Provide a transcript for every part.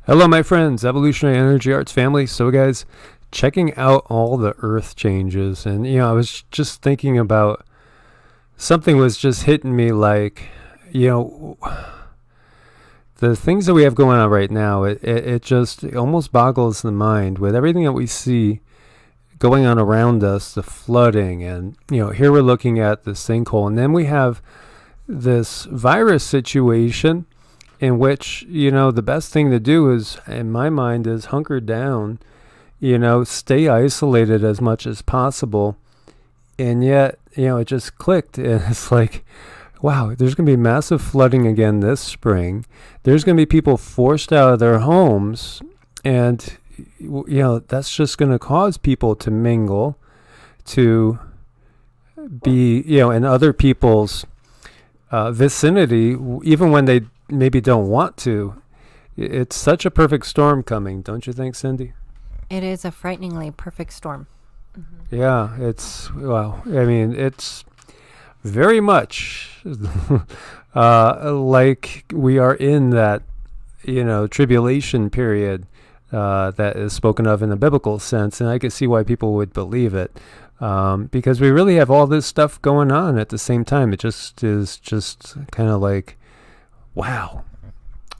Hello, my friends, Evolutionary Energy Arts family. So, guys, checking out all the Earth changes, and I was just thinking about something was just hitting me like, you know, the things that we have going on right now. It just almost boggles the mind with everything that we see going on around us, the flooding, and here we're looking at the sinkhole, and then we have this virus situation in which, the best thing to do is, in my mind, is hunker down, stay isolated as much as possible. And yet, it just clicked. And it's like, wow, there's going to be massive flooding again this spring. There's going to be people forced out of their homes. And, that's just going to cause people to mingle, to be, in other people's vicinity, even when they maybe don't want to. It's such a perfect storm coming, don't you think, Cindy? It is a frighteningly perfect storm. Mm-hmm. Yeah, it's very much like we are in that, tribulation period that is spoken of in the biblical sense, and I can see why people would believe it. Because we really have all this stuff going on at the same time. It just is just kind of like, wow.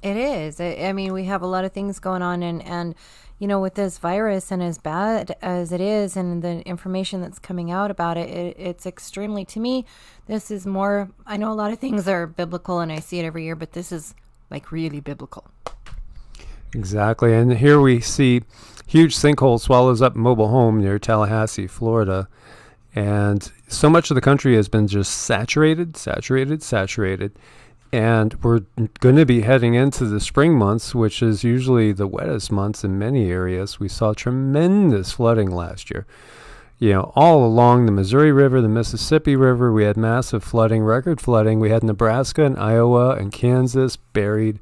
It is. We have a lot of things going on, and with this virus, and as bad as it is, and the information that's coming out about it, it's extremely, to me, this is more, I know a lot of things are biblical, and I see it every year, but this is like really biblical. Exactly. And here we see huge sinkhole swallows up mobile home near Tallahassee, Florida. And so much of the country has been just saturated. And we're going to be heading into the spring months, which is usually the wettest months in many areas. We saw tremendous flooding last year. All along the Missouri River, the Mississippi River, we had massive flooding, record flooding. We had Nebraska and Iowa and Kansas buried.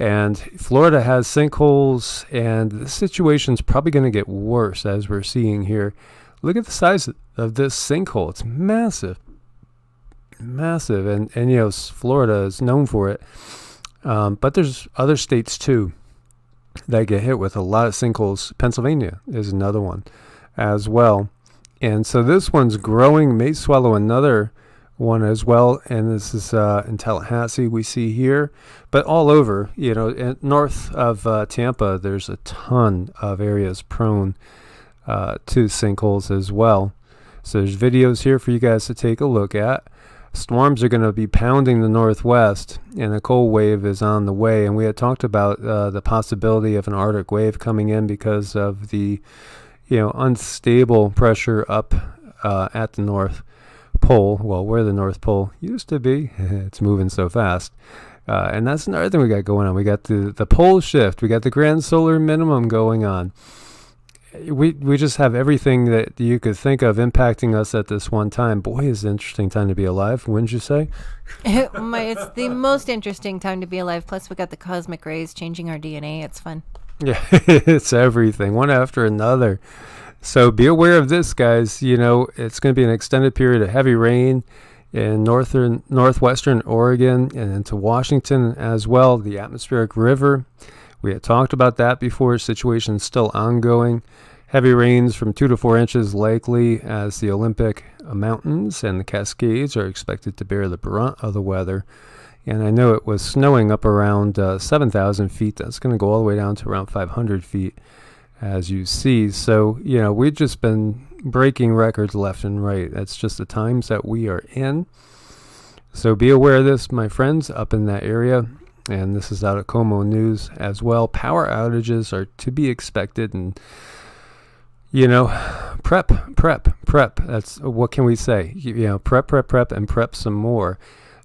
And Florida has sinkholes, and the situation's probably going to get worse, as we're seeing here. Look at the size of this sinkhole. It's massive. And Florida is known for it. But there's other states, too, that get hit with a lot of sinkholes. Pennsylvania is another one as well. And so this one's growing, may swallow another one as well, and this is in Tallahassee we see here, but all over, north of Tampa, there's a ton of areas prone to sinkholes as well. So there's videos here for you guys to take a look at. Storms are going to be pounding the northwest, and a cold wave is on the way, and we had talked about the possibility of an Arctic wave coming in because of the unstable pressure up at the North Pole. Well, where the North Pole used to be, it's moving so fast. And that's another thing we got going on. We got the pole shift. We got the grand solar minimum going on. We just have everything that you could think of impacting us at this one time. Boy, is an interesting time to be alive, wouldn't you say? It's the most interesting time to be alive. Plus, we got the cosmic rays changing our DNA. It's fun. Yeah, it's everything, one after another. So be aware of this, guys. It's going to be an extended period of heavy rain in northwestern Oregon and into Washington as well. The atmospheric river, we had talked about that before. Situation's still ongoing. Heavy rains from 2 to 4 inches likely, as the Olympic Mountains and the Cascades are expected to bear the brunt of the weather. And I know it was snowing up around 7,000 feet. That's going to go all the way down to around 500 feet. As you see. So, we've just been breaking records left and right. That's just the times that we are in. So be aware of this, my friends, up in that area. And this is out of Como News as well. Power outages are to be expected. And, prep. That's, what can we say? Prep, and prep some more.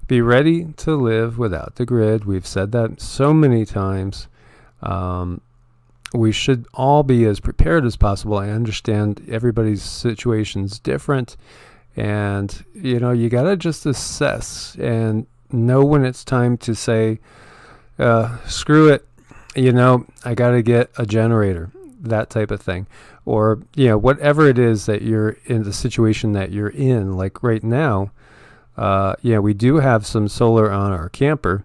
Be ready to live without the grid. We've said that so many times. We should all be as prepared as possible. I understand everybody's situation's different, and you gotta just assess and know when it's time to say, screw it, I gotta get a generator, that type of thing. Or whatever it is that you're in, the situation that you're in. Like right now, we do have some solar on our camper.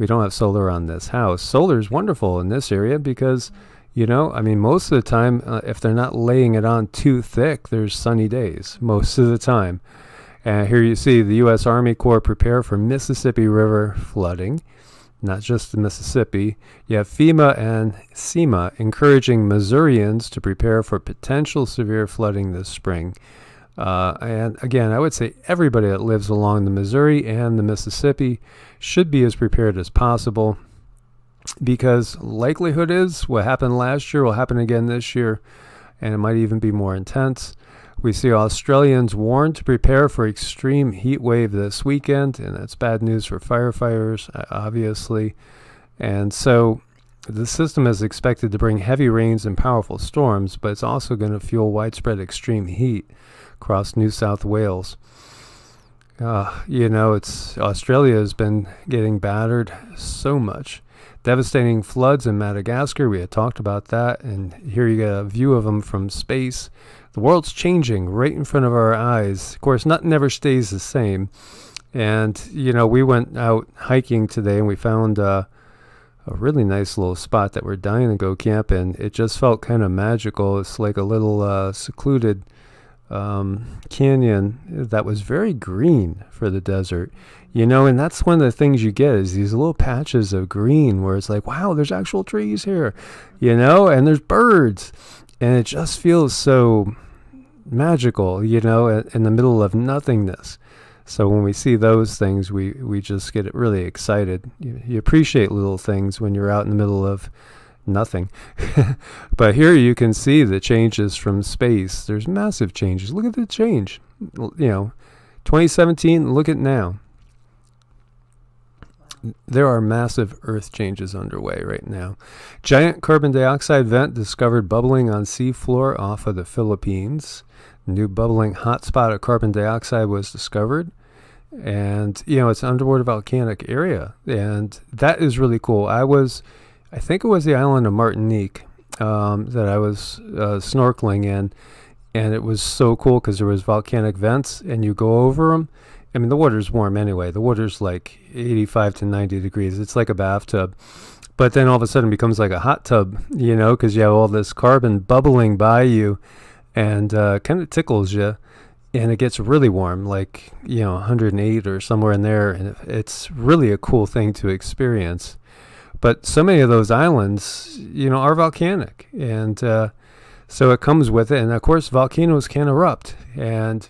we don't have solar on this house. Solar is wonderful in this area because, I mean, most of the time, if they're not laying it on too thick, there's sunny days most of the time. And here you see the U.S. Army Corps prepare for Mississippi River flooding. Not just the Mississippi. You have FEMA and SEMA encouraging Missourians to prepare for potential severe flooding this spring. And again, I would say everybody that lives along the Missouri and the Mississippi should be as prepared as possible, because likelihood is what happened last year will happen again this year, and it might even be more intense. We see Australians warned to prepare for extreme heat wave this weekend, and that's bad news for firefighters, obviously. And so the system is expected to bring heavy rains and powerful storms, but it's also going to fuel widespread extreme heat across New South Wales. Australia has been getting battered so much. Devastating floods in Madagascar, we had talked about that, and here you get a view of them from space. The world's changing right in front of our eyes. Of course, nothing ever stays the same. And, we went out hiking today and we found a really nice little spot that we're dying to go camp in. It just felt kind of magical. It's like a little secluded canyon that was very green for the desert. And that's one of the things you get is these little patches of green where it's like, wow, there's actual trees here, and there's birds. And it just feels so magical, in the middle of nothingness. So when we see those things, we just get really excited. You appreciate little things when you're out in the middle of nothing. But here you can see the changes from space. There's massive changes. Look at the change. 2017, look at now. There are massive Earth changes underway right now. Giant carbon dioxide vent discovered bubbling on seafloor off of the Philippines. New bubbling hotspot of carbon dioxide was discovered. And, it's an underwater volcanic area. And that is really cool. I think it was the island of Martinique that I was snorkeling in. And it was so cool because there was volcanic vents and you go over them. I mean, the water's warm anyway. The water's like 85 to 90 degrees. It's like a bathtub. But then all of a sudden it becomes like a hot tub, because you have all this carbon bubbling by you and kind of tickles you. And it gets really warm, like, 108 or somewhere in there. And it's really a cool thing to experience. But so many of those islands, are volcanic. And so it comes with it. And, of course, volcanoes can erupt. And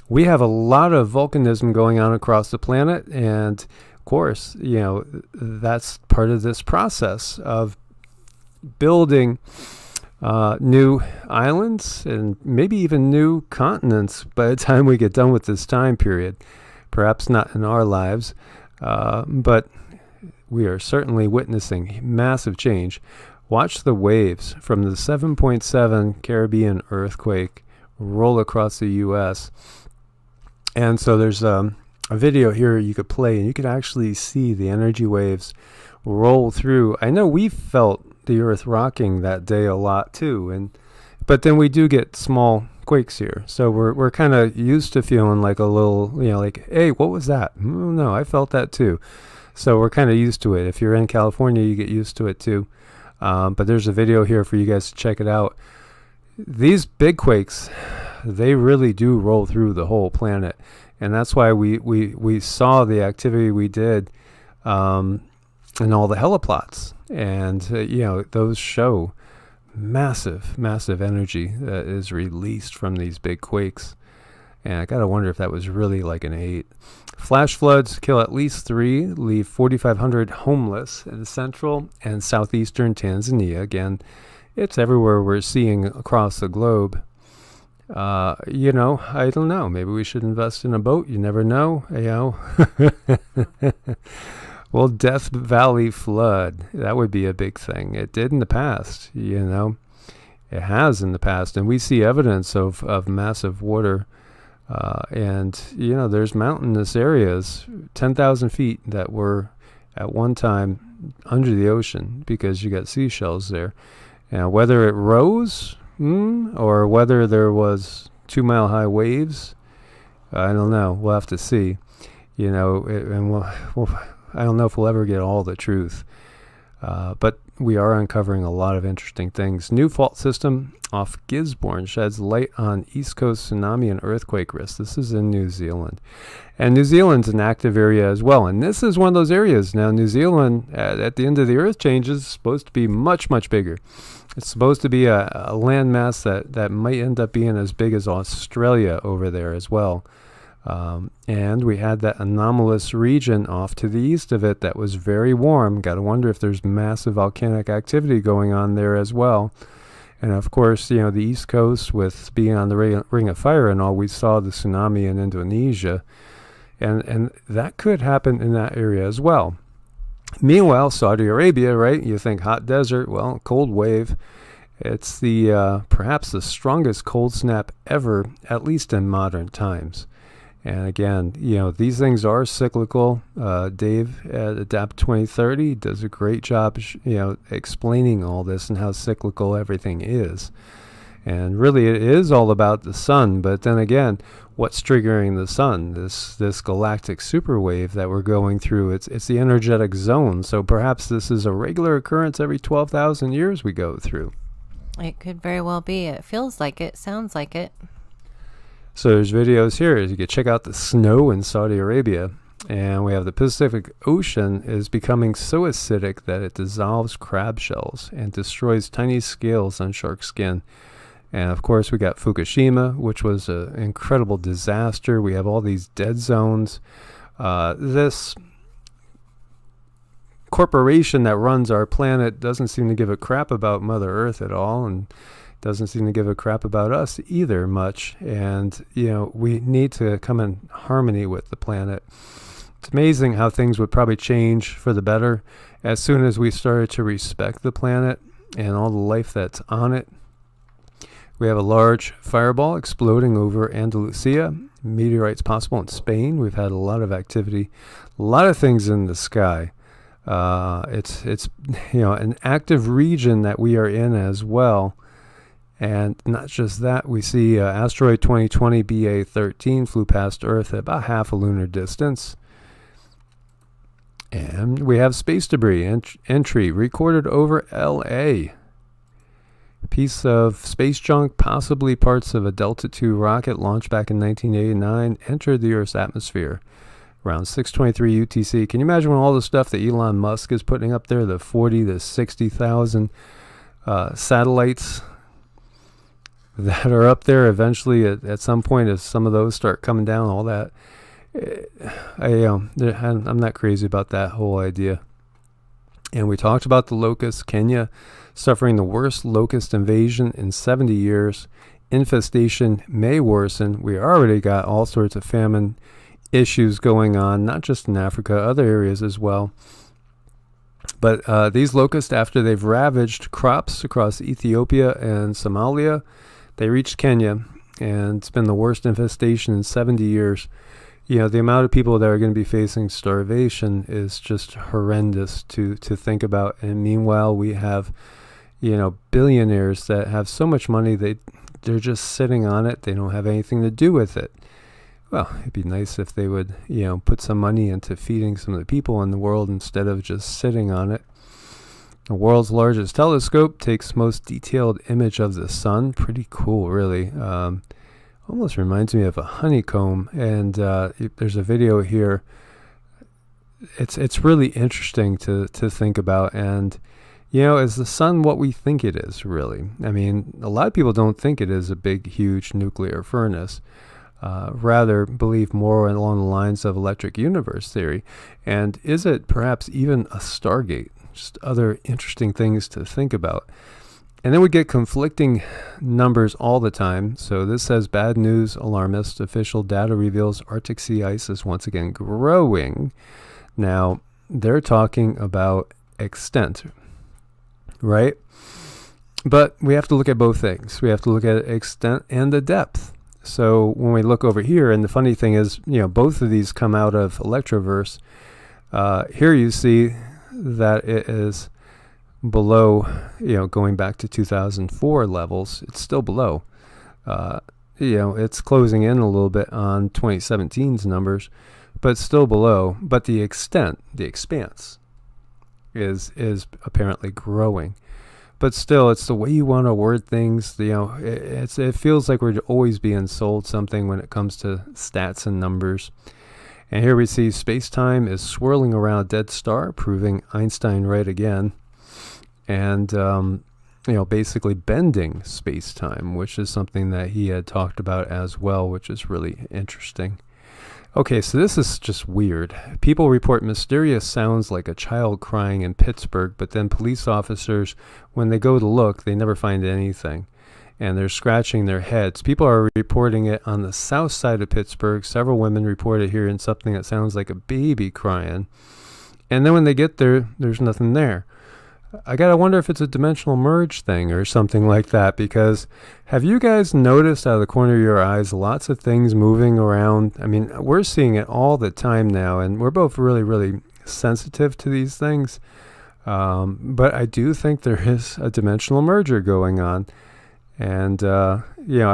we have a lot of volcanism going on across the planet, and of course, that's part of this process of building new islands and maybe even new continents by the time we get done with this time period. Perhaps not in our lives, but we are certainly witnessing massive change. Watch the waves from the 7.7 Caribbean earthquake roll across the U.S., and so there's a video here you could play, and you could actually see the energy waves roll through. I know we felt the earth rocking that day a lot too, but then we do get small quakes here. So we're kind of used to feeling like a little, like, hey, what was that? No, I felt that too. So we're kind of used to it. If you're in California, you get used to it too. But there's a video here for you guys to check it out. These big quakes, they really do roll through the whole planet. And that's why we saw the activity we did in all the heliplots. And, those show massive energy that is released from these big quakes. And I got to wonder if that was really like an 8. Flash floods kill at least 3, leave 4,500 homeless in central and southeastern Tanzania. Again, it's everywhere we're seeing across the globe. I don't know. Maybe we should invest in a boat. You never know. Well, Death Valley flood, that would be a big thing. It did in the past, It has in the past. And we see evidence of massive water. And there's mountainous areas, 10,000 feet, that were at one time under the ocean because you got seashells there. And whether it rose or whether there was 2-mile-high waves, I don't know. We'll have to see. And I don't know if we'll ever get all the truth. But we are uncovering a lot of interesting things. New fault system off Gisborne sheds light on East Coast tsunami and earthquake risk. This is in New Zealand. And New Zealand's an active area as well. And this is one of those areas. Now, New Zealand, at the end of the earth changes, is supposed to be much, much bigger. It's supposed to be a landmass that might end up being as big as Australia over there as well. And we had that anomalous region off to the east of it that was very warm. Got to wonder if there's massive volcanic activity going on there as well. And of course, the East Coast, with being on the Ring of Fire and all, we saw the tsunami in Indonesia. And that could happen in that area as well. Meanwhile, Saudi Arabia, right? You think hot desert, well, cold wave. It's perhaps the strongest cold snap ever, at least in modern times. And again, these things are cyclical. Dave at Adapt 2030 does a great job, explaining all this and how cyclical everything is. And really, it is all about the sun. But then again, what's triggering the sun? This galactic superwave that we're going through. It's the energetic zone. So perhaps this is a regular occurrence every 12,000 years we go through. It could very well be. It feels like it. Sounds like it. So there's videos here. You can check out the snow in Saudi Arabia. And we have the Pacific Ocean is becoming so acidic that it dissolves crab shells and destroys tiny scales on shark skin. And of course, we got Fukushima, which was an incredible disaster. We have all these dead zones. This corporation that runs our planet doesn't seem to give a crap about Mother Earth at all, and doesn't seem to give a crap about us either much. And, we need to come in harmony with the planet. It's amazing how things would probably change for the better as soon as we started to respect the planet and all the life that's on it. We have a large fireball exploding over Andalusia. Meteorites possible in Spain. We've had a lot of activity, a lot of things in the sky. It's an active region that we are in as well. And not just that, we see asteroid 2020 BA13 flew past Earth at about half a lunar distance. And we have space debris entry recorded over LA. Piece of space junk, possibly parts of a Delta II rocket launched back in 1989, entered the Earth's atmosphere around 6:23 UTC. Can you imagine when all the stuff that Elon Musk is putting up there, the 40 to 60,000 satellites that are up there eventually at some point, as some of those start coming down, all that. I'm not crazy about that whole idea. And we talked about the locusts. Kenya suffering the worst locust invasion in 70 years. Infestation may worsen. We already got all sorts of famine issues going on, not just in Africa, other areas as well. But these locusts, after they've ravaged crops across Ethiopia and Somalia, they reached Kenya, and it's been the worst infestation in 70 years. The amount of people that are going to be facing starvation is just horrendous to think about. And meanwhile, we have, billionaires that have so much money, they're just sitting on it. They don't have anything to do with it. Well, it'd be nice if they would, put some money into feeding some of the people in the world instead of just sitting on it. The world's largest telescope takes most detailed image of the sun. Pretty cool, really. Almost reminds me of a honeycomb. And there's a video here. It's really interesting to think about. And, is the sun what we think it is, really? I mean, a lot of people don't think it is a big, huge nuclear furnace. Rather believe more along the lines of electric universe theory. And is it perhaps even a Stargate? Just other interesting things to think about. And then we get conflicting numbers all the time. So this says bad news, alarmist. Official data reveals Arctic sea ice is once again growing. Now, they're talking about extent, right? But we have to look at both things. We have to look at extent and the depth. So when we look over here, and the funny thing is, both of these come out of Electroverse. Here you see that it is below, going back to 2004 levels. It's still below. It's closing in a little bit on 2017's numbers, but still below. But the expanse is apparently growing. But still, it's the way you want to word things. It feels like we're always being sold something when it comes to stats and numbers. And here we see space-time is swirling around a dead star, proving Einstein right again. And, basically bending space-time, which is something that he had talked about as well, which is really interesting. Okay, so this is just weird. People report mysterious sounds like a child crying in Pittsburgh, but then police officers, when they go to look, they never find anything. And they're scratching their heads. People are reporting it on the south side of Pittsburgh. Several women reported hearing something that sounds like a baby crying. And then when they get there, there's nothing there. I gotta wonder if it's a dimensional merge thing or something like that, because have you guys noticed out of the corner of your eyes lots of things moving around? I mean, we're seeing it all the time now, and we're both really, really sensitive to these things. But I do think there is a dimensional merger going on. And, I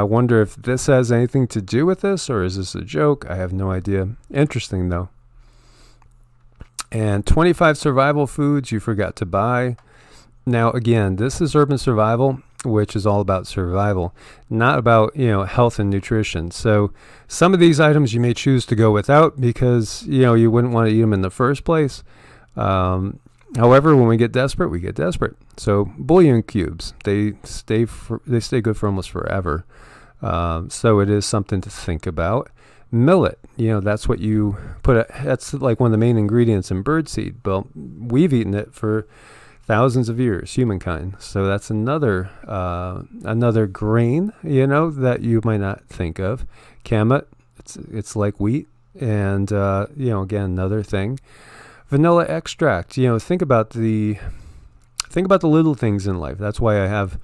wonder if this has anything to do with this, or is this a joke? I have no idea. Interesting, though. And 25 survival foods you forgot to buy. Now, again, this is urban survival, which is all about survival, not about, health and nutrition. So some of these items you may choose to go without because, you wouldn't want to eat them in the first place. However, when we get desperate, we get desperate. So bouillon cubes, they stay good for almost forever. So it is something to think about. Millet, that's what you that's like one of the main ingredients in birdseed. Well, we've eaten it for thousands of years, humankind. So that's another grain, that you might not think of. Kamut, it's like wheat, and again, another thing. Vanilla extract. Think about the little things in life. That's why I have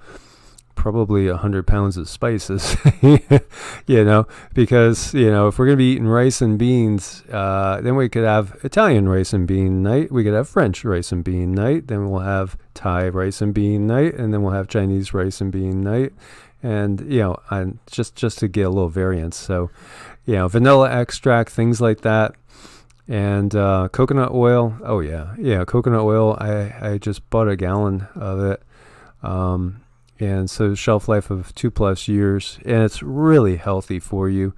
probably 100 pounds of spices, because, if we're going to be eating rice and beans, then we could have Italian rice and bean night. We could have French rice and bean night. Then we'll have Thai rice and bean night. And then we'll have Chinese rice and bean night. And, and just to get a little variance. So, vanilla extract, things like that. And coconut oil. Oh, yeah. Coconut oil. I just bought a gallon of it. And so shelf life of 2+ years, and it's really healthy for you.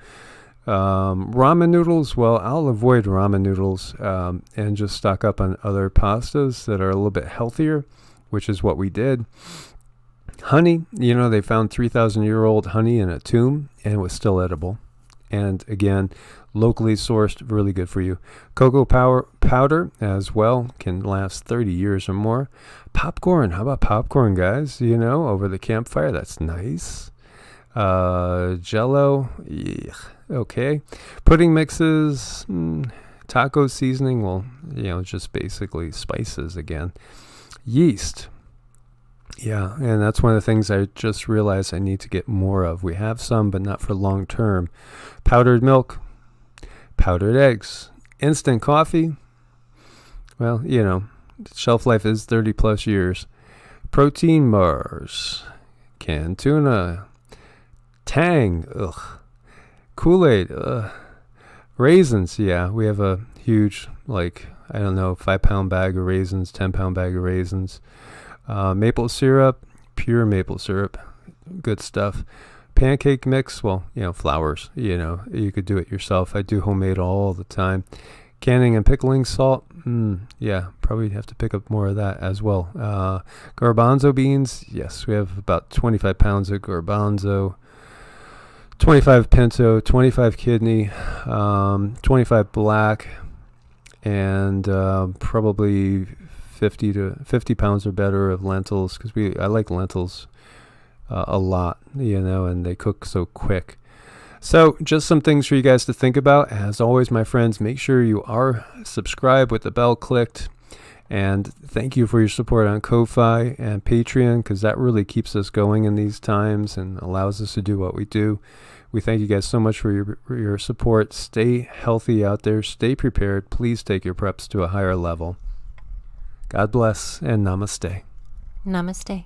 Ramen noodles, well, I'll avoid ramen noodles and just stock up on other pastas that are a little bit healthier, which is what we did. Honey, they found 3,000-year-old honey in a tomb, and it was still edible. And again, locally sourced, really good for you. Cocoa powder as well can last 30 years or more. Popcorn, how about popcorn, guys? Over the campfire, that's nice. Jello, okay. Pudding mixes, taco seasoning, well, just basically spices again. Yeast, yeah, and that's one of the things I just realized I need to get more of. We have some, but not for long term. Powdered milk, powdered eggs, instant coffee. Well, shelf life is 30+ years. Protein bars, canned tuna, Tang, Kool-Aid, raisins. Yeah, we have a huge, 5-pound bag of raisins, 10-pound bag of raisins. Maple syrup, pure maple syrup, good stuff. Pancake mix, flours, you could do it yourself. I do homemade all the time. Canning and pickling salt, probably have to pick up more of that as well. Garbanzo beans, yes, we have about 25 pounds of garbanzo, 25 pinto, 25 kidney, 25 black, and probably 50 pounds or better of lentils, because I like lentils a lot, and they cook so quick. So just some things for you guys to think about. As always, my friends, make sure you are subscribed with the bell clicked. And thank you for your support on Ko-Fi and Patreon, because that really keeps us going in these times and allows us to do what we do. We thank you guys so much for your support. Stay healthy out there. Stay prepared. Please take your preps to a higher level. God bless and namaste. Namaste.